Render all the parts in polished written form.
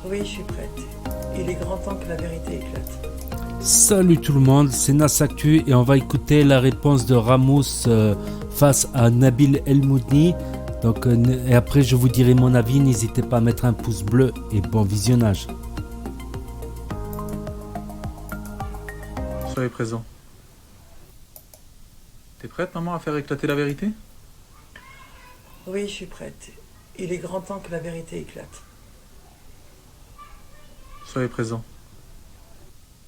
Oui, je suis prête. Il est grand temps que la vérité éclate. Salut tout le monde, c'est Nas Actu et on va écouter la réponse de Ramos face à Nabil El Moudni. Donc, et après je vous dirai mon avis, n'hésitez pas à mettre un pouce bleu et bon visionnage. Soyez présent. T'es prête, maman, à faire éclater la vérité? Oui, je suis prête. Il est grand temps que la vérité éclate. Soyez présent.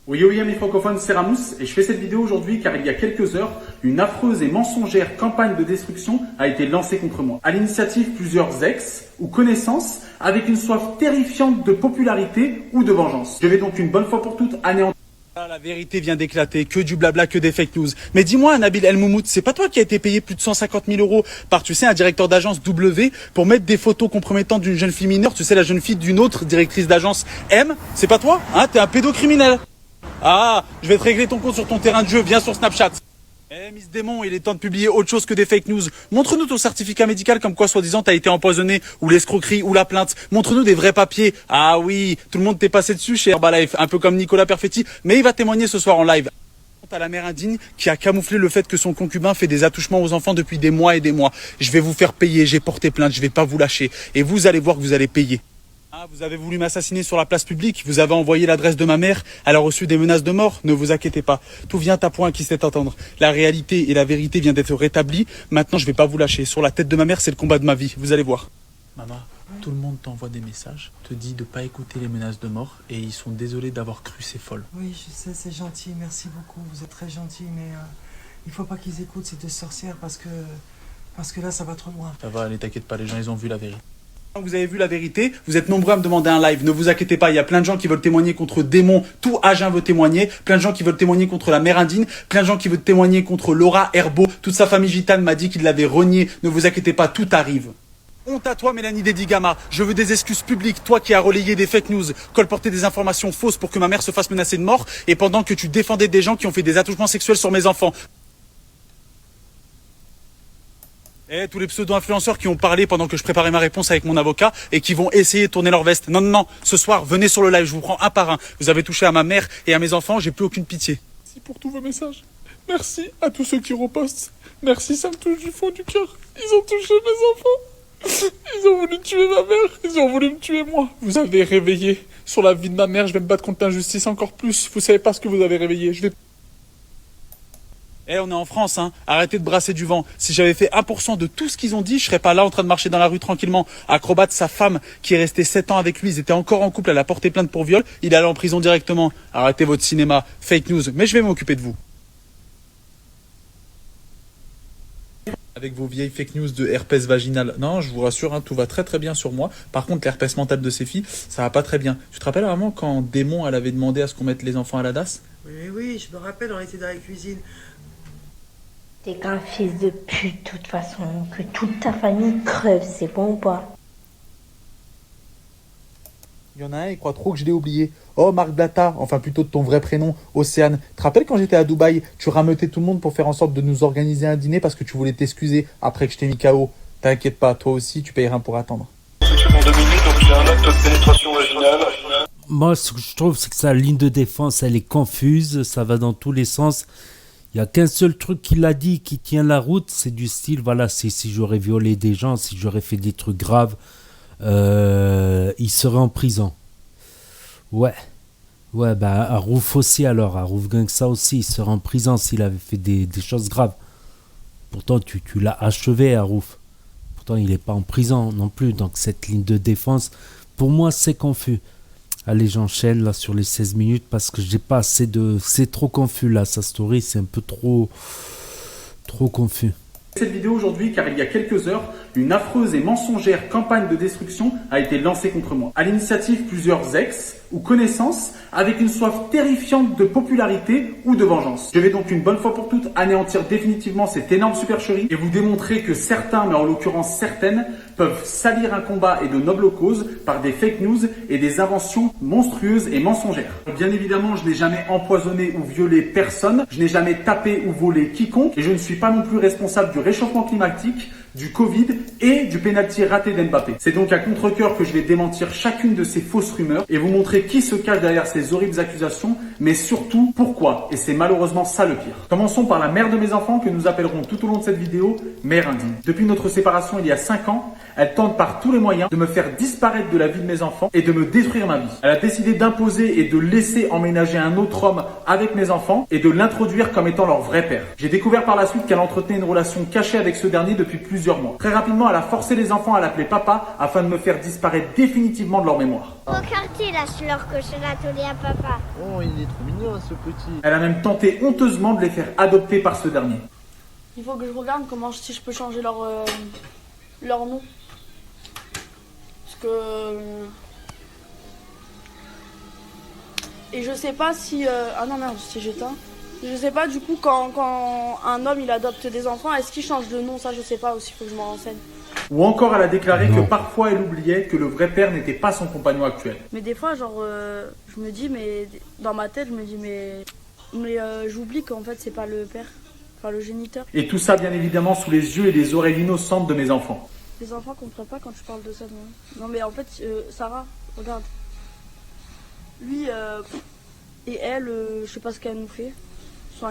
Oui, amis francophones, c'est Ramos et je fais cette vidéo aujourd'hui car il y a quelques heures, une affreuse et mensongère campagne de destruction a été lancée contre moi. À l'initiative plusieurs ex ou connaissances avec une soif terrifiante de popularité ou de vengeance. Je vais donc une bonne fois pour toutes anéantir. La vérité vient d'éclater, que du blabla, que des fake news. Mais dis-moi, Nabil El Moumoud, c'est pas toi qui a été payé plus de 150 000 euros par, tu sais, un directeur d'agence W pour mettre des photos compromettantes d'une jeune fille mineure, tu sais, la jeune fille d'une autre directrice d'agence M? C'est pas toi? Hein, t'es un pédocriminel. Ah, je vais te régler ton compte sur ton terrain de jeu, viens sur Snapchat. Eh, Miss Démon, il est temps de publier autre chose que des fake news. Montre-nous ton certificat médical comme quoi, soi-disant, t'as été empoisonné, ou l'escroquerie, ou la plainte. Montre-nous des vrais papiers. Ah oui, tout le monde t'est passé dessus chez Herbalife, un peu comme Nicolas Perfetti, mais il va témoigner ce soir en live. À la mère indigne qui a camouflé le fait que son concubin fait des attouchements aux enfants depuis des mois et des mois. Je vais vous faire payer, j'ai porté plainte, je vais pas vous lâcher. Et vous allez voir que vous allez payer. Ah, vous avez voulu m'assassiner sur la place publique, vous avez envoyé l'adresse de ma mère, elle a reçu des menaces de mort, ne vous inquiétez pas. Tout vient à point qui sait entendre. La réalité et la vérité viennent d'être rétablies, maintenant je vais pas vous lâcher. Sur la tête de ma mère, c'est le combat de ma vie, vous allez voir. Maman, tout le monde t'envoie des messages, te dit de pas écouter les menaces de mort et ils sont désolés d'avoir cru ces folles. Oui, je sais, c'est gentil, merci beaucoup, vous êtes très gentil, mais il faut pas qu'ils écoutent ces deux sorcières parce que là, ça va trop loin. Ça va, allez, t'inquiète pas, les gens, ils ont vu la vérité. Vous avez vu la vérité, vous êtes nombreux à me demander un live, ne vous inquiétez pas, il y a plein de gens qui veulent témoigner contre Démon, tout Agen veut témoigner, plein de gens qui veulent témoigner contre la mère indigne, plein de gens qui veulent témoigner contre Laura Herbeau, toute sa famille gitane m'a dit qu'il l'avait renié, ne vous inquiétez pas, tout arrive. Honte à toi, Mélanie Dedigama. Je veux des excuses publiques. Toi qui as relayé des fake news, colporté des informations fausses pour que ma mère se fasse menacer de mort, et pendant que tu défendais des gens qui ont fait des attouchements sexuels sur mes enfants. Eh, tous les pseudo-influenceurs qui ont parlé pendant que je préparais ma réponse avec mon avocat et qui vont essayer de tourner leur veste. Non, non, non. Ce soir, venez sur le live. Je vous prends un par un. Vous avez touché à ma mère et à mes enfants. J'ai plus aucune pitié. Merci pour tous vos messages. Merci à tous ceux qui repostent. Merci, ça me touche du fond du cœur. Ils ont touché mes enfants. Ils ont voulu tuer ma mère. Ils ont voulu me tuer moi. Vous avez réveillé sur la vie de ma mère. Je vais me battre contre l'injustice encore plus. Vous savez pas ce que vous avez réveillé. Je vais... Eh, on est en France, hein. Arrêtez de brasser du vent. Si j'avais fait 1% de tout ce qu'ils ont dit, je serais pas là en train de marcher dans la rue tranquillement. Acrobat, sa femme, qui est restée 7 ans avec lui, ils étaient encore en couple, elle a porté plainte pour viol, il est allé en prison directement. Arrêtez votre cinéma, fake news, mais je vais m'occuper de vous. Avec vos vieilles fake news de herpès vaginal. Non, je vous rassure, hein, tout va très très bien sur moi. Par contre, l'herpès mental de ces filles, ça va pas très bien. Tu te rappelles vraiment quand Démon, elle avait demandé à ce qu'on mette les enfants à la DAS? Oui, je me rappelle, on était dans la cuisine. T'es qu'un fils de pute, de toute façon. Que toute ta famille crève, c'est bon ou pas? Il y en a un, il croit trop que je l'ai oublié. Oh, Marc Blatta, enfin plutôt de ton vrai prénom, Océane. Tu te rappelles quand j'étais à Dubaï, tu rameutais tout le monde pour faire en sorte de nous organiser un dîner parce que tu voulais t'excuser après que je t'ai mis KO. T'inquiète pas, toi aussi, tu payeras pour attendre. En 2 minutes, donc il y a un acte de pénétration vaginale. Moi, ce que je trouve, c'est que sa ligne de défense, elle est confuse, ça va dans tous les sens. Il n'y a qu'un seul truc qu'il a dit qui tient la route, c'est du style, voilà, si j'aurais violé des gens, si j'aurais fait des trucs graves, il serait en prison. Ouais, bah Arouf aussi alors, Arouf Gangsta aussi, il serait en prison s'il avait fait des choses graves. Pourtant, tu l'as achevé, Arouf. Pourtant, il n'est pas en prison non plus, donc cette ligne de défense, pour moi, c'est confus. Allez, j'enchaîne là sur les 16 minutes parce que j'ai pas assez de... C'est trop confus là, sa story, c'est un peu trop confus. Cette vidéo aujourd'hui car il y a quelques heures, une affreuse et mensongère campagne de destruction a été lancée contre moi. À l'initiative plusieurs ex ou connaissances avec une soif terrifiante de popularité ou de vengeance. Je vais donc une bonne fois pour toutes anéantir définitivement cette énorme supercherie et vous démontrer que certains, mais en l'occurrence certaines, peuvent salir un combat et de nobles causes par des fake news et des inventions monstrueuses et mensongères. Bien évidemment, je n'ai jamais empoisonné ou violé personne, je n'ai jamais tapé ou volé quiconque et je ne suis pas non plus responsable du réchauffement climatique du Covid et du pénalty raté d'Mbappé. C'est donc à contre-cœur que je vais démentir chacune de ces fausses rumeurs et vous montrer qui se cache derrière ces horribles accusations, mais surtout pourquoi. Et c'est malheureusement ça le pire. Commençons par la mère de mes enfants que nous appellerons tout au long de cette vidéo mère indigne. Depuis notre séparation il y a 5 ans, elle tente par tous les moyens de me faire disparaître de la vie de mes enfants et de me détruire ma vie. Elle a décidé d'imposer et de laisser emménager un autre homme avec mes enfants et de l'introduire comme étant leur vrai père. J'ai découvert par la suite qu'elle entretenait une relation cachée avec ce dernier depuis plusieurs mois. Très rapidement, elle a forcé les enfants à l'appeler papa afin de me faire disparaître définitivement de leur mémoire. Au quartier, là, je leur coche la télé à papa. Oh, il est trop mignon, ce petit. Elle a même tenté honteusement de les faire adopter par ce dernier. Il faut que je regarde si je peux changer leur nom. Parce que... Et je sais pas si... Ah non merde, si j'éteins. Je sais pas du coup quand un homme il adopte des enfants, est-ce qu'il change de nom? Ça je sais pas aussi, faut que je m'en renseigne. Ou encore elle a déclaré que parfois elle oubliait que le vrai père n'était pas son compagnon actuel. Mais des fois genre je me dis mais dans ma tête je me dis mais j'oublie qu'en fait c'est pas le père, enfin le géniteur. Et tout ça bien évidemment sous les yeux et les oreilles innocentes de mes enfants. Les enfants comprennent pas quand je parle de ça. Non mais en fait Sarah, regarde. Lui et elle, je sais pas ce qu'elle nous fait.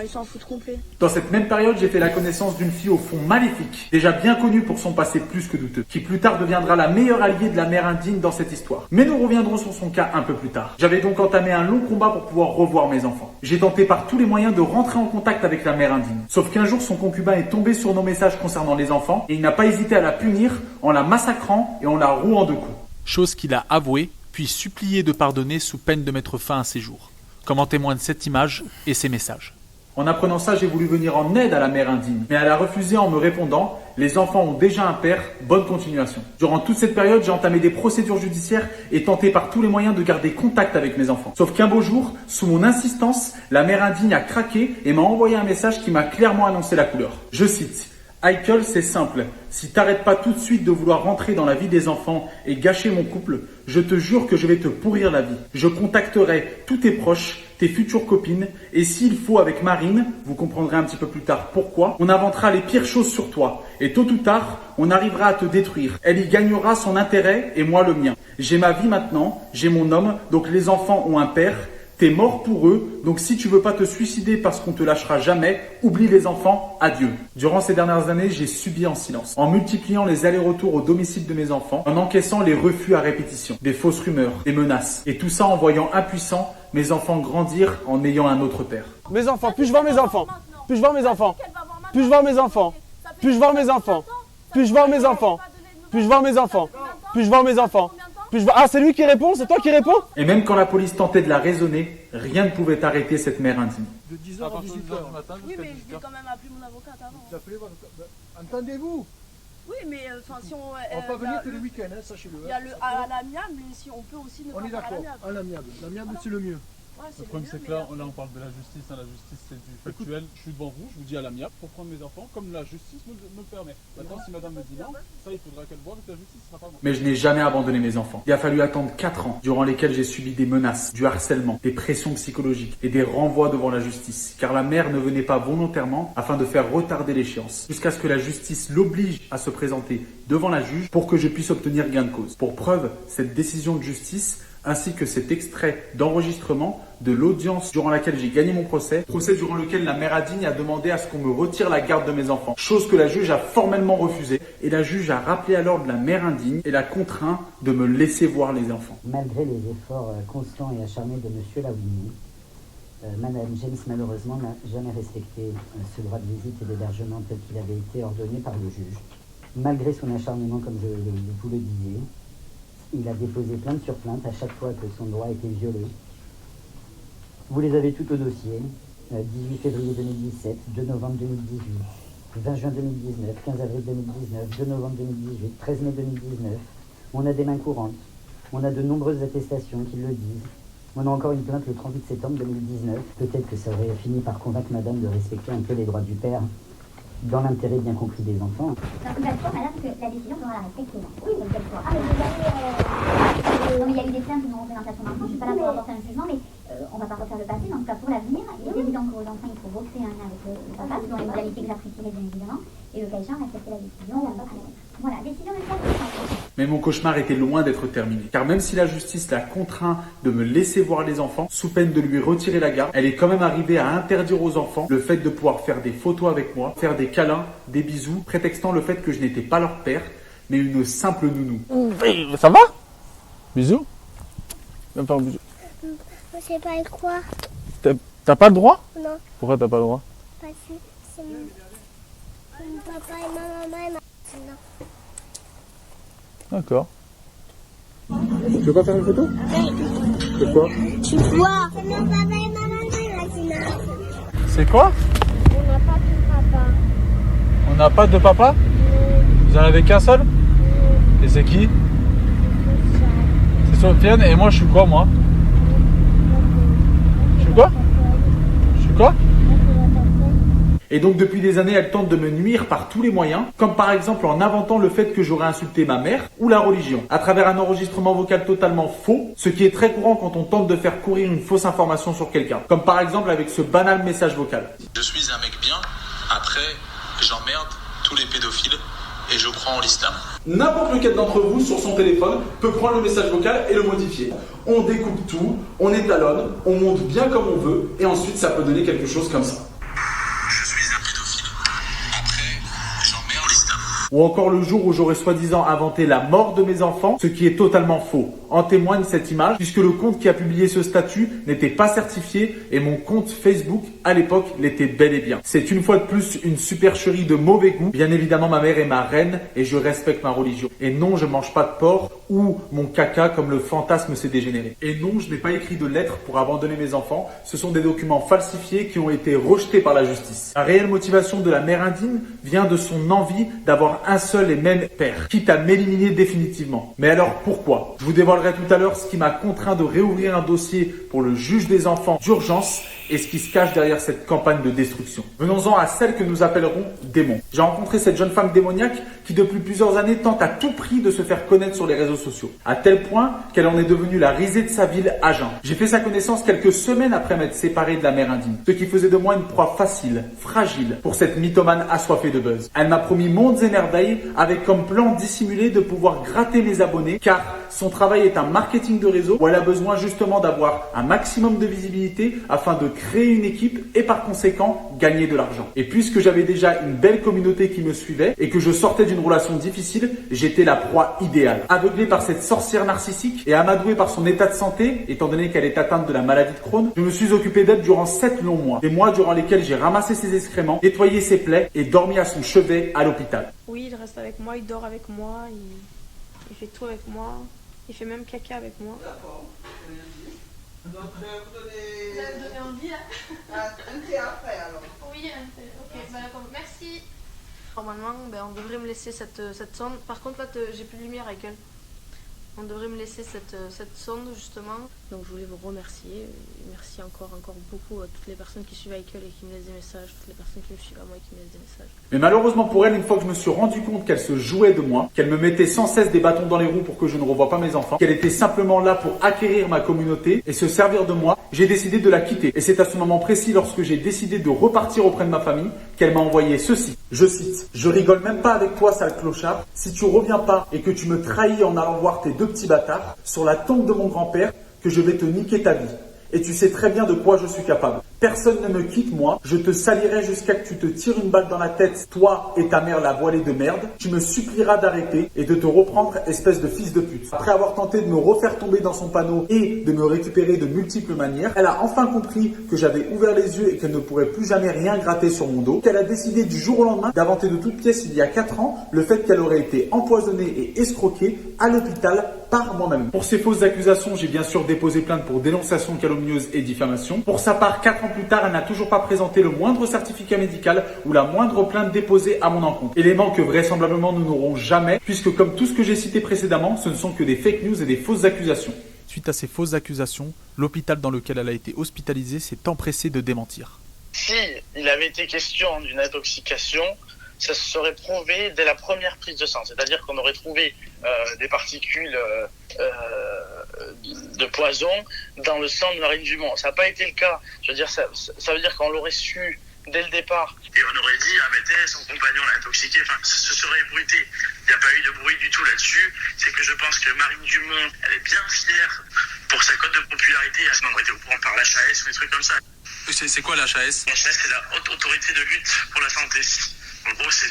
Ils s'en foutent complet. Dans cette même période, j'ai fait la connaissance d'une fille au fond maléfique, déjà bien connue pour son passé plus que douteux, qui plus tard deviendra la meilleure alliée de la mère indigne dans cette histoire. Mais nous reviendrons sur son cas un peu plus tard. J'avais donc entamé un long combat pour pouvoir revoir mes enfants. J'ai tenté par tous les moyens de rentrer en contact avec la mère indigne. Sauf qu'un jour, son concubin est tombé sur nos messages concernant les enfants et il n'a pas hésité à la punir en la massacrant et en la rouant de coups. Chose qu'il a avouée, puis supplié de pardonner sous peine de mettre fin à ses jours. Comme en témoignent cette image et ces messages. En apprenant ça, j'ai voulu venir en aide à la mère indigne, mais elle a refusé en me répondant « Les enfants ont déjà un père, bonne continuation ». Durant toute cette période, j'ai entamé des procédures judiciaires et tenté par tous les moyens de garder contact avec mes enfants. Sauf qu'un beau jour, sous mon insistance, la mère indigne a craqué et m'a envoyé un message qui m'a clairement annoncé la couleur. Je cite « Michael, c'est simple. Si t'arrêtes pas tout de suite de vouloir rentrer dans la vie des enfants et gâcher mon couple, je te jure que je vais te pourrir la vie. Je contacterai tous tes proches, tes futures copines, et s'il faut avec Marine, vous comprendrez un petit peu plus tard pourquoi, on inventera les pires choses sur toi, et tôt ou tard, on arrivera à te détruire. Elle y gagnera son intérêt et moi le mien. J'ai ma vie maintenant, j'ai mon homme, donc les enfants ont un père, t'es mort pour eux, donc si tu veux pas te suicider parce qu'on te lâchera jamais, oublie les enfants, adieu. Durant ces dernières années, j'ai subi en silence, en multipliant les allers-retours au domicile de mes enfants, en encaissant les refus à répétition, des fausses rumeurs, des menaces, et tout ça en voyant impuissants mes enfants grandir en ayant un autre père. Mes enfants, puis-je voir mes enfants? Puis-je voir mes enfants? Puis-je voir mes enfants? Puis-je voir mes enfants? Puis-je voir mes enfants? Puis-je voir mes enfants? Puis-je voir mes enfants? Ah, c'est lui qui répond? C'est toi qui réponds? Et même quand la police tentait de la raisonner, rien ne pouvait arrêter cette mère indigne. De 10h à 18h du matin. Oui, mais je vais quand même appeler mon avocate avant. Entendez-vous? Oui, mais si on... On va pas venir tous les week-ends, hein, sachez-le. Il y a à l'amiable, mais si on peut aussi ne pas on est faire à d'accord, l'amiable. à l'amiable. L'amiable, c'est le mieux. Ouais, Le problème c'est que là on parle de la justice, hein. La justice c'est du factuel. Je suis devant vous, je vous dis à l'amiable pour prendre mes enfants comme la justice me le permet. Maintenant si madame me dit non, ça il faudra qu'elle voie avec la justice, ce sera pas moi. Mais je n'ai jamais abandonné mes enfants. Il a fallu attendre 4 ans, durant lesquels j'ai subi des menaces, du harcèlement, des pressions psychologiques et des renvois devant la justice. Car la mère ne venait pas volontairement afin de faire retarder l'échéance. Jusqu'à ce que la justice l'oblige à se présenter devant la juge pour que je puisse obtenir gain de cause. Pour preuve, cette décision de justice ainsi que cet extrait d'enregistrement de l'audience durant laquelle j'ai gagné mon procès durant lequel la mère indigne a demandé à ce qu'on me retire la garde de mes enfants, chose que la juge a formellement refusée, et la juge a rappelé alors de la mère indigne et l'a contraint de me laisser voir les enfants. Malgré les efforts constants et acharnés de M. Lawini, Madame James malheureusement n'a jamais respecté ce droit de visite et d'hébergement tel qu'il avait été ordonné par le juge. Malgré son acharnement, comme vous le disiez, il a déposé plainte sur plainte à chaque fois que son droit était violé. Vous les avez toutes au dossier. 18 février 2017, 2 novembre 2018, 20 juin 2019, 15 avril 2019, 2 novembre 2018, 13 mai 2019. On a des mains courantes. On a de nombreuses attestations qui le disent. On a encore une plainte le 38 septembre 2019. Peut-être que ça aurait fini par convaincre madame de respecter un peu les droits du père, dans l'intérêt bien compris des enfants. Donc, vous avez madame, que la décision devra la respecter. Oui, mais quelle fois. Non, mais il y a eu des plaintes de non-représentation d'enfants. Je ne suis pas là pour apporter un jugement, mais on ne va pas refaire le passé. En tout cas, pour l'avenir, il est évident que aux enfants, il faut recréer un lien avec le papa, selon les modalités que j'apprécierai bien évidemment, et le cas échéant, respecter la décision. mon cauchemar était loin d'être terminé. Car même si la justice l'a contraint de me laisser voir les enfants, sous peine de lui retirer la garde, elle est quand même arrivée à interdire aux enfants le fait de pouvoir faire des photos avec moi, faire des câlins, des bisous, prétextant le fait que je n'étais pas leur père, mais une simple nounou. Ça va? Bisous? Même pas un bisou. Je sais pas quoi. T'as pas le droit? Non. Pourquoi t'as pas le droit? Parce que c'est mon papa et ma maman et ma cousine. D'accord. Tu veux pas faire une photo? C'est quoi? Tu vois? C'est mon papa et ma maman et ma cousine. C'est quoi? On n'a pas de papa. On n'a pas de papa? Vous en avez qu'un seul? Et c'est qui? C'est Sofiane et moi je suis quoi moi? Je suis quoi? Je suis quoi? Et donc depuis des années, elle tente de me nuire par tous les moyens, comme par exemple en inventant le fait que j'aurais insulté ma mère ou la religion, à travers un enregistrement vocal totalement faux, ce qui est très courant quand on tente de faire courir une fausse information sur quelqu'un, comme par exemple avec ce banal message vocal. Je suis un mec bien, après j'emmerde tous les pédophiles et je crois en l'islam. N'importe lequel d'entre vous sur son téléphone peut prendre le message vocal et le modifier. On découpe tout, on étalonne, on monte bien comme on veut et ensuite ça peut donner quelque chose comme ça. Ou encore le jour où j'aurais soi-disant inventé la mort de mes enfants, ce qui est totalement faux. En témoigne cette image, puisque le compte qui a publié ce statut n'était pas certifié et mon compte Facebook, à l'époque, l'était bel et bien. C'est une fois de plus une supercherie de mauvais goût. Bien évidemment, ma mère est ma reine et je respecte ma religion. Et non, je mange pas de porc ou mon caca comme le fantasme s'est dégénéré. Et non, je n'ai pas écrit de lettres pour abandonner mes enfants. Ce sont des documents falsifiés qui ont été rejetés par la justice. La réelle motivation de la mère indigne vient de son envie d'avoir un seul et même père, quitte à m'éliminer définitivement. Mais alors pourquoi? Je vous dévoilerai tout à l'heure ce qui m'a contraint de réouvrir un dossier pour le juge des enfants d'urgence et ce qui se cache derrière cette campagne de destruction. Venons-en à celle que nous appellerons démon. J'ai rencontré cette jeune femme démoniaque qui depuis plusieurs années tente à tout prix de se faire connaître sur les réseaux sociaux, à tel point qu'elle en est devenue la risée de sa ville Agen. J'ai fait sa connaissance quelques semaines après m'être séparé de la mère indigne, ce qui faisait de moi une proie facile, fragile pour cette mythomane assoiffée de buzz. Elle m'a promis mondes et merveilles avec comme plan dissimulé de pouvoir gratter mes abonnés car son travail est un marketing de réseau où elle a besoin justement d'avoir un maximum de visibilité afin de créer une équipe et par conséquent gagner de l'argent. Et puisque j'avais déjà une belle communauté qui me suivait et que je sortais d'une relation difficile, j'étais la proie idéale. Aveuglé par cette sorcière narcissique et amadoué par son état de santé, étant donné qu'elle est atteinte de la maladie de Crohn, je me suis occupé d'elle durant 7 longs mois. Des mois durant lesquels j'ai ramassé ses excréments, nettoyé ses plaies et dormi à son chevet à l'hôpital. Oui, il reste avec moi, il dort avec moi, il fait tout avec moi, il fait même caca avec moi. D'accord. Donc, vous avez donné envie là. Un thé après alors. Oui, un thé. Ok, bah d'accord, merci. Normalement, on devrait me laisser cette sonde. Par contre, là, j'ai plus de lumière avec elle. On devrait me laisser cette sonde justement. Donc je voulais vous remercier. Merci encore beaucoup à toutes les personnes qui suivent Michael et qui me laissent des messages, toutes les personnes qui me suivent à moi et qui me laissent des messages. Mais malheureusement pour elle, une fois que je me suis rendu compte qu'elle se jouait de moi, qu'elle me mettait sans cesse des bâtons dans les roues pour que je ne revoie pas mes enfants, qu'elle était simplement là pour acquérir ma communauté et se servir de moi, j'ai décidé de la quitter. Et c'est à ce moment précis, lorsque j'ai décidé de repartir auprès de ma famille, qu'elle m'a envoyé ceci. Je cite: je rigole même pas avec toi, sale clochard. Si tu reviens pas et que tu me trahis en allant voir tes deux petits bâtards, sur la tombe de mon grand-père, que je vais te niquer ta vie. Et tu sais très bien de quoi je suis capable. Personne ne me quitte, moi. Je te salirai jusqu'à que tu te tires une balle dans la tête, toi et ta mère la voilée de merde. Tu me supplieras d'arrêter et de te reprendre, espèce de fils de pute. Après avoir tenté de me refaire tomber dans son panneau et de me récupérer de multiples manières, elle a enfin compris que j'avais ouvert les yeux et qu'elle ne pourrait plus jamais rien gratter sur mon dos. Qu'elle a décidé du jour au lendemain d'inventer de toutes pièces il y a 4 ans le fait qu'elle aurait été empoisonnée et escroquée à l'hôpital par moi-même. Pour ces fausses accusations, j'ai bien sûr déposé plainte pour dénonciation calomnieuse et diffamation. Pour sa part, 4 ans plus tard, elle n'a toujours pas présenté le moindre certificat médical ou la moindre plainte déposée à mon encontre. Élément que vraisemblablement nous n'aurons jamais, puisque comme tout ce que j'ai cité précédemment, ce ne sont que des fake news et des fausses accusations. Suite à ces fausses accusations, l'hôpital dans lequel elle a été hospitalisée s'est empressé de démentir. Si il avait été question d'une intoxication, ça se serait prouvé dès la première prise de sang. C'est-à-dire qu'on aurait trouvé des particules de poison dans le sang de Marine Dumont. Ça n'a pas été le cas. Je veux dire, ça veut dire qu'on l'aurait su dès le départ. Et on aurait dit, ah ben son compagnon l'a intoxiqué, enfin, ce serait ébruité. Il n'y a pas eu de bruit du tout là-dessus. C'est que je pense que Marine Dumont, elle est bien fière pour sa cote de popularité. Sinon, on aurait été au courant par l'HAS ou des trucs comme ça. C'est quoi l'HAS? L'HAS, c'est la Haute Autorité de Lutte pour la Santé. En gros, c'est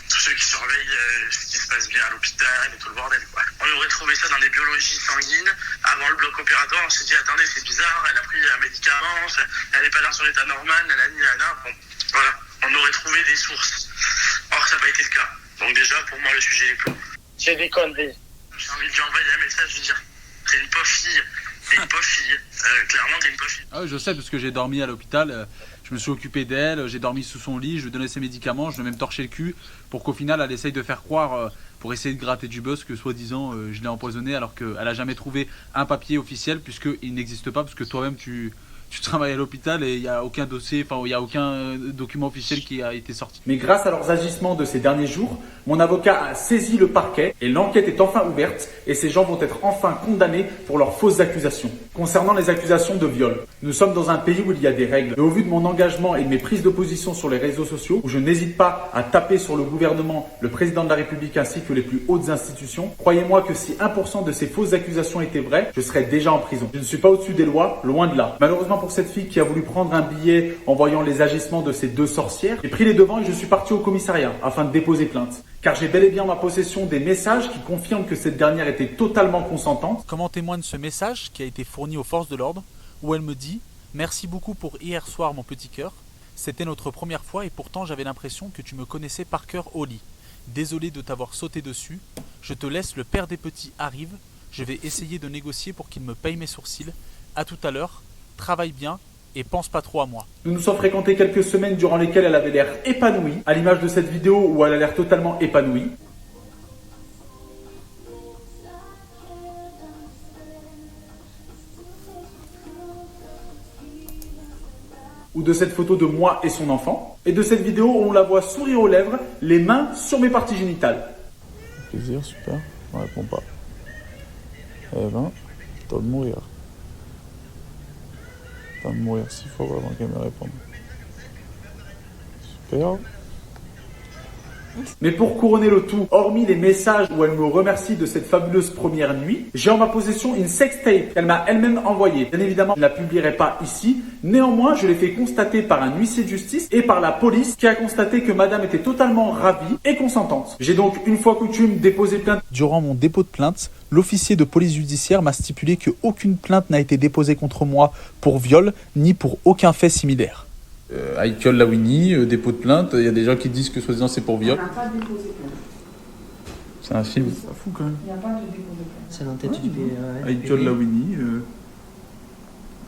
tous ceux qui surveillent ce qui se passe bien à l'hôpital et tout le bordel, quoi. On aurait trouvé ça dans les biologies sanguines. Avant le bloc opératoire, on s'est dit, attendez, c'est bizarre, elle a pris un médicament, elle n'est pas dans son état normal, Bon, voilà, on aurait trouvé des sources. Or, ça n'a pas été le cas. Donc déjà, pour moi, le sujet est clos. C'est des conneries. J'ai envie de lui envoyer un message, lui dire, t'es une pauvre fille. T'es une pauvre fille. Clairement, t'es une pauvre fille. Ah oui, je sais, parce que j'ai dormi à l'hôpital, je me suis occupé d'elle, j'ai dormi sous son lit, je lui donnais ses médicaments, je lui ai même torché le cul pour qu'au final elle essaye de faire croire, pour essayer de gratter du buzz, que soi-disant je l'ai empoisonné alors qu'elle a jamais trouvé un papier officiel puisqu'il n'existe pas, parce que toi-même tu travailles à l'hôpital et il n'y a aucun dossier, enfin il n'y a aucun document officiel qui a été sorti. Mais grâce à leurs agissements de ces derniers jours, mon avocat a saisi le parquet et l'enquête est enfin ouverte et ces gens vont être enfin condamnés pour leurs fausses accusations. Concernant les accusations de viol, nous sommes dans un pays où il y a des règles. Et au vu de mon engagement et de mes prises de position sur les réseaux sociaux, où je n'hésite pas à taper sur le gouvernement, le président de la République ainsi que les plus hautes institutions, croyez-moi que si 1% de ces fausses accusations étaient vraies, je serais déjà en prison. Je ne suis pas au-dessus des lois, loin de là. Malheureusement pour cette fille qui a voulu prendre un billet en voyant les agissements de ces deux sorcières, j'ai pris les devants et je suis parti au commissariat afin de déposer plainte. Car j'ai bel et bien en ma possession des messages qui confirment que cette dernière était totalement consentante. Comment témoigne ce message qui a été fourni aux forces de l'ordre, où elle me dit « Merci beaucoup pour hier soir mon petit cœur, c'était notre première fois et pourtant j'avais l'impression que tu me connaissais par cœur au lit. Désolé de t'avoir sauté dessus, je te laisse, le père des petits arrive, je vais essayer de négocier pour qu'il me paye mes sourcils. À tout à l'heure, travaille bien et pense pas trop à moi. » Nous nous sommes fréquentés quelques semaines durant lesquelles elle avait l'air épanouie, à l'image de cette vidéo où elle a l'air totalement épanouie. Ou de cette photo de moi et son enfant, et de cette vidéo où on la voit sourire aux lèvres, les mains sur mes parties génitales. Plaisir, super. On répond pas. Eh ben, je dois mourir. Je dois mourir s'il faut avant qu'elle me réponde. Super. Mais pour couronner le tout, hormis les messages où elle me remercie de cette fabuleuse première nuit, j'ai en ma possession une sextape qu'elle m'a elle-même envoyée. Bien évidemment, je ne la publierai pas ici. Néanmoins, je l'ai fait constater par un huissier de justice et par la police qui a constaté que madame était totalement ravie et consentante. J'ai donc, une fois coutume, déposé plainte. Durant mon dépôt de plainte, l'officier de police judiciaire m'a stipulé qu'aucune plainte n'a été déposée contre moi pour viol ni pour aucun fait similaire. Aïkiol Lawini, dépôt de plainte, il y a des gens qui disent que soi-disant c'est pour viol. On n'a pas déposé plainte. C'est un film. Ça fout quand même. Il n'y a pas de dépôt de plainte. C'est l'entête du Aïkiol Lawini,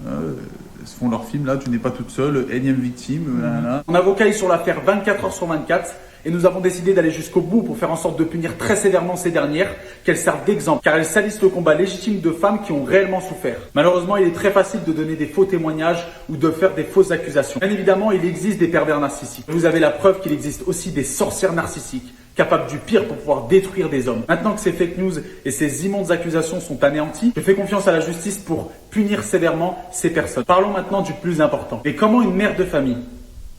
ils font leur film là, tu n'es pas toute seule, énième victime, là. Mon avocat est sur l'affaire 24 heures sur 24 et nous avons décidé d'aller jusqu'au bout pour faire en sorte de punir très sévèrement ces dernières, qu'elles servent d'exemple, car elles salissent le combat légitime de femmes qui ont réellement souffert. Malheureusement, il est très facile de donner des faux témoignages ou de faire des fausses accusations. Bien évidemment, il existe des pervers narcissiques. Vous avez la preuve qu'il existe aussi des sorcières narcissiques, capables du pire pour pouvoir détruire des hommes. Maintenant que ces fake news et ces immondes accusations sont anéanties, je fais confiance à la justice pour punir sévèrement ces personnes. Parlons maintenant du plus important. Et comment une mère de famille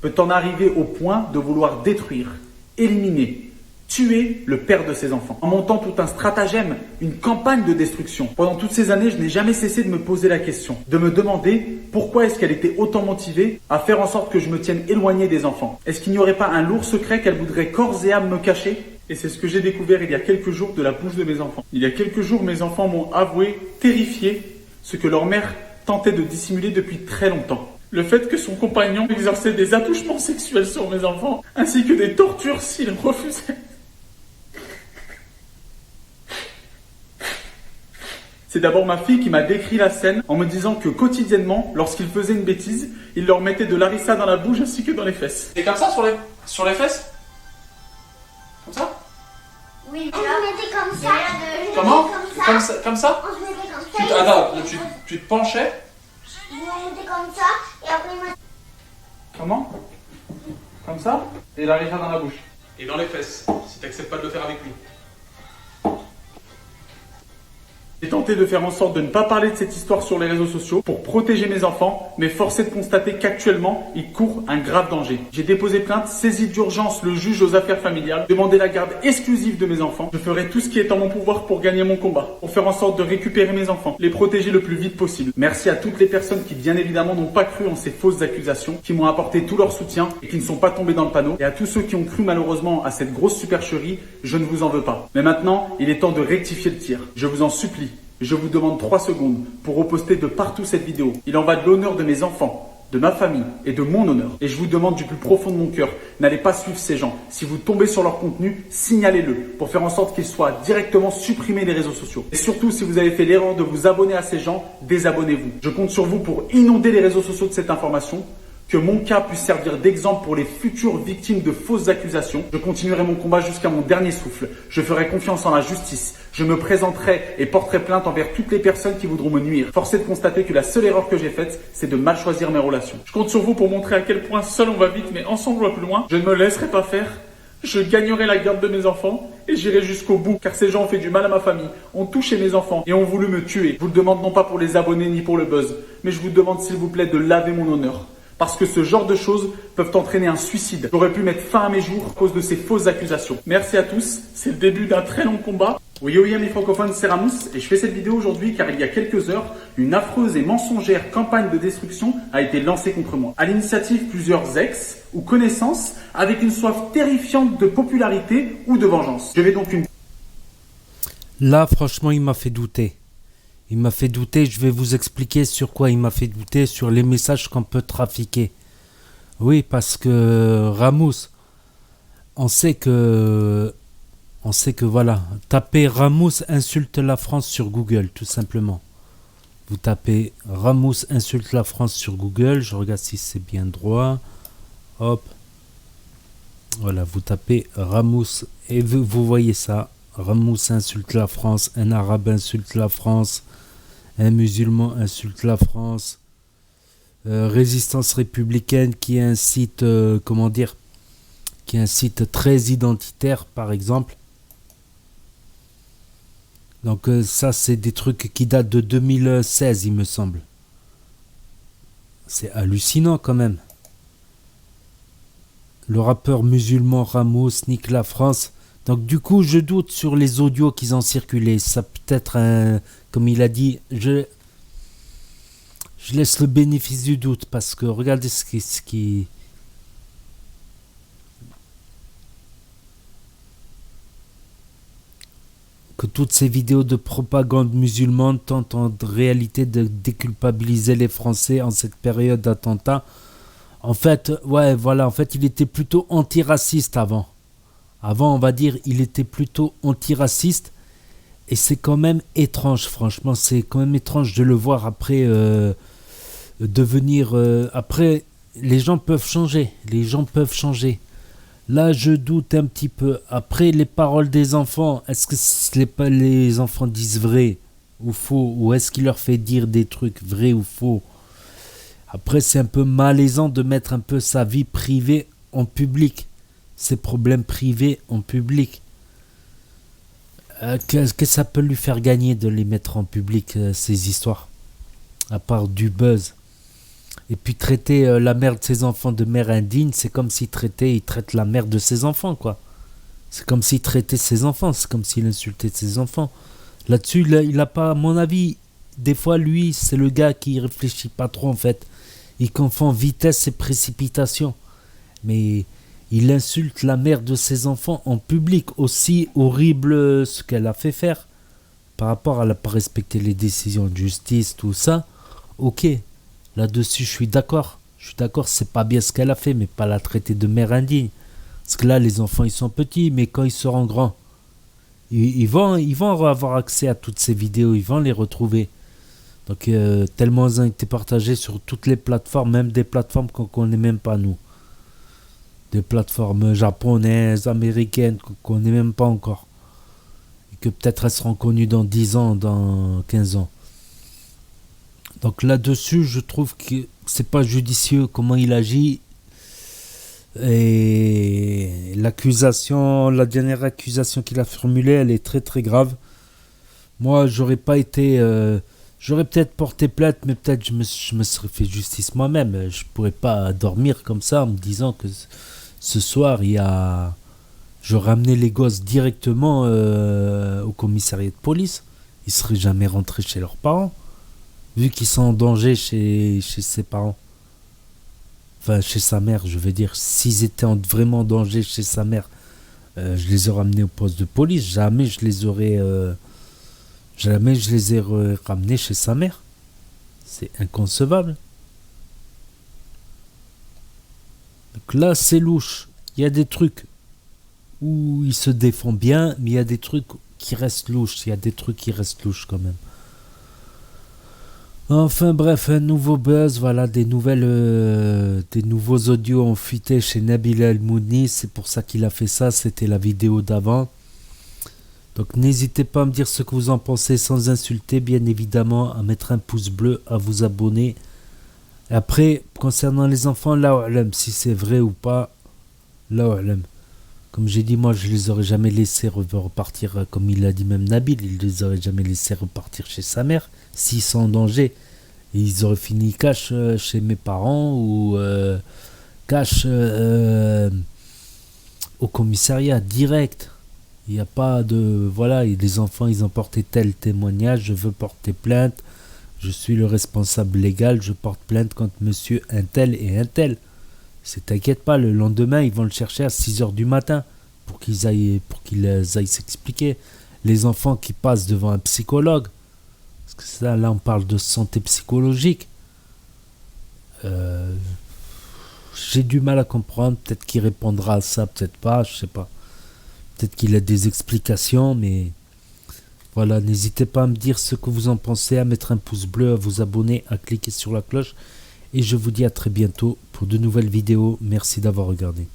peut en arriver au point de vouloir détruire, éliminer, tuer le père de ses enfants, en montant tout un stratagème, une campagne de destruction. Pendant toutes ces années, je n'ai jamais cessé de me poser la question, de me demander pourquoi est-ce qu'elle était autant motivée à faire en sorte que je me tienne éloigné des enfants. Est-ce qu'il n'y aurait pas un lourd secret qu'elle voudrait corps et âme me cacher? Et c'est ce que j'ai découvert il y a quelques jours de la bouche de mes enfants. Il y a quelques jours, mes enfants m'ont avoué, terrifiés, ce que leur mère tentait de dissimuler depuis très longtemps. Le fait que son compagnon exerçait des attouchements sexuels sur mes enfants, ainsi que des tortures s'ils refusaient. C'est d'abord ma fille qui m'a décrit la scène en me disant que quotidiennement, lorsqu'il faisait une bêtise, il leur mettait de l'harissa dans la bouche ainsi que dans les fesses. Et comme ça sur les fesses? Comme ça? Oui, on se mettait comme ça. Comment? Comme ça. On se mettait comme ça. Attends, tu te penchais? Je me mettais comme ça. Et après, moi. Comment? Comme ça? Et l'harissa dans la bouche. Et dans les fesses, si tu n'acceptes pas de le faire avec lui. J'ai tenté de faire en sorte de ne pas parler de cette histoire sur les réseaux sociaux pour protéger mes enfants, mais force est de constater qu'actuellement, ils courent un grave danger. J'ai déposé plainte, saisi d'urgence le juge aux affaires familiales, demandé la garde exclusive de mes enfants. Je ferai tout ce qui est en mon pouvoir pour gagner mon combat, pour faire en sorte de récupérer mes enfants, les protéger le plus vite possible. Merci à toutes les personnes qui bien évidemment n'ont pas cru en ces fausses accusations, qui m'ont apporté tout leur soutien et qui ne sont pas tombés dans le panneau. Et à tous ceux qui ont cru malheureusement à cette grosse supercherie, je ne vous en veux pas. Mais maintenant, il est temps de rectifier le tir. Je vous en supplie. Je vous demande 3 secondes pour reposter de partout cette vidéo. Il en va de l'honneur de mes enfants, de ma famille et de mon honneur. Et je vous demande du plus profond de mon cœur, n'allez pas suivre ces gens. Si vous tombez sur leur contenu, signalez-le pour faire en sorte qu'ils soient directement supprimés des réseaux sociaux. Et surtout, si vous avez fait l'erreur de vous abonner à ces gens, désabonnez-vous. Je compte sur vous pour inonder les réseaux sociaux de cette information. Que mon cas puisse servir d'exemple pour les futures victimes de fausses accusations. Je continuerai mon combat jusqu'à mon dernier souffle. Je ferai confiance en la justice. Je me présenterai et porterai plainte envers toutes les personnes qui voudront me nuire. Force est de constater que la seule erreur que j'ai faite, c'est de mal choisir mes relations. Je compte sur vous pour montrer à quel point seul on va vite, mais ensemble on va plus loin. Je ne me laisserai pas faire. Je gagnerai la garde de mes enfants et j'irai jusqu'au bout, car ces gens ont fait du mal à ma famille, ont touché mes enfants et ont voulu me tuer. Je vous le demande non pas pour les abonnés ni pour le buzz, mais je vous demande s'il vous plaît de laver mon honneur. Parce que ce genre de choses peuvent entraîner un suicide. J'aurais pu mettre fin à mes jours à cause de ces fausses accusations. Merci à tous, c'est le début d'un très long combat. Oui, amis francophones, c'est Ramous et je fais cette vidéo aujourd'hui car il y a quelques heures, une affreuse et mensongère campagne de destruction a été lancée contre moi. À l'initiative plusieurs ex ou connaissances avec une soif terrifiante de popularité ou de vengeance. Je vais donc une... Là, franchement, il m'a fait douter. Il m'a fait douter, je vais vous expliquer sur quoi il m'a fait douter, sur les messages qu'on peut trafiquer. Oui, parce que Ramous, on sait que voilà, tapez Ramous insulte la France sur Google, tout simplement. Vous tapez Ramous insulte la France sur Google, je regarde si c'est bien droit. Hop. Voilà, vous tapez Ramous et vous voyez ça. Ramous insulte la France, un arabe insulte la France. Un musulman insulte la France. Résistance républicaine qui est un site, qui est un site très identitaire, par exemple. Donc ça, c'est des trucs qui datent de 2016, il me semble. C'est hallucinant quand même. Le rappeur musulman Ramous nique la France. Donc du coup, je doute sur les audios qu'ils ont circulé. Ça peut être un... Comme il a dit, je laisse le bénéfice du doute parce que regardez ce qui... Que toutes ces vidéos de propagande musulmane tentent en réalité de déculpabiliser les Français en cette période d'attentat. En fait, ouais, voilà, en fait, il était plutôt antiraciste avant. Avant, on va dire, il était plutôt antiraciste. Et c'est quand même étrange, franchement, c'est quand même étrange de le voir après devenir... après, les gens peuvent changer, Là, je doute un petit peu. Après, les paroles des enfants, est-ce que les enfants disent vrai ou faux? Ou est-ce qu'il leur fait dire des trucs vrais ou faux? Après, c'est un peu malaisant de mettre un peu sa vie privée en public. Ses problèmes privés en public. Qu'est-ce que ça peut lui faire gagner de les mettre en public, ces histoires? À part du buzz. Et puis traiter la mère de ses enfants de mère indigne, c'est comme s'il traite la mère de ses enfants, quoi. C'est comme s'il traitait ses enfants, c'est comme s'il insultait ses enfants. Là-dessus, il a pas, à mon avis, des fois, lui, c'est le gars qui réfléchit pas trop, en fait. Il confond vitesse et précipitation. Mais... il insulte la mère de ses enfants en public, aussi horrible ce qu'elle a fait faire. Par rapport à ne pas respecter les décisions de justice, tout ça. Ok, là-dessus je suis d'accord. C'est pas bien ce qu'elle a fait, mais pas la traiter de mère indigne. Parce que là, les enfants, ils sont petits, mais quand ils seront grands, ils vont avoir accès à toutes ces vidéos, ils vont les retrouver. Donc, tellement elles ont été partagées sur toutes les plateformes, même des plateformes qu'on ne connaît même pas, nous. Des plateformes japonaises, américaines, qu'on ne connaît même pas encore. Et que peut-être elles seront connues dans 10 ans, dans 15 ans. Donc là-dessus, je trouve que c'est pas judicieux comment il agit. Et la dernière accusation qu'il a formulée, elle est très très grave. Moi, j'aurais pas été... j'aurais peut-être porté plainte, mais peut-être je me serais fait justice moi-même. Je pourrais pas dormir comme ça en me disant que ce soir, je ramenais les gosses directement au commissariat de police. Ils seraient jamais rentrés chez leurs parents, vu qu'ils sont en danger chez ses parents. Enfin, chez sa mère, je veux dire. S'ils étaient vraiment en danger chez sa mère, je les aurais ramenés au poste de police. Jamais je les ai ramenés chez sa mère. C'est inconcevable. Donc là, c'est louche. Il y a des trucs où il se défend bien, mais il y a des trucs qui restent louches. Il y a des trucs qui restent louches quand même. Enfin bref, un nouveau buzz, voilà, des nouveaux audios ont fuité chez Nabil El-Mouni, c'est pour ça qu'il a fait ça, c'était la vidéo d'avant. Donc n'hésitez pas à me dire ce que vous en pensez sans insulter, bien évidemment, à mettre un pouce bleu, à vous abonner. Et après, concernant les enfants, là, si c'est vrai ou pas, là, comme j'ai dit, moi je les aurais jamais laissés repartir, comme il a dit même Nabil, il les aurait jamais laissés repartir chez sa mère. S'ils sont en danger, ils auraient fini cash chez mes parents ou cash au commissariat direct. Il n'y a pas de... Voilà, les enfants, ils ont porté tel témoignage, je veux porter plainte, je suis le responsable légal, je porte plainte contre monsieur un tel et un tel. T'inquiète pas, le lendemain, ils vont le chercher à 6h du matin pour qu'ils aillent s'expliquer. Les enfants qui passent devant un psychologue, parce que ça, là, on parle de santé psychologique. J'ai du mal à comprendre. Peut-être qu'il répondra à ça, peut-être pas, je sais pas. Peut-être qu'il a des explications, mais voilà, n'hésitez pas à me dire ce que vous en pensez, à mettre un pouce bleu, à vous abonner, à cliquer sur la cloche. Et je vous dis à très bientôt pour de nouvelles vidéos. Merci d'avoir regardé.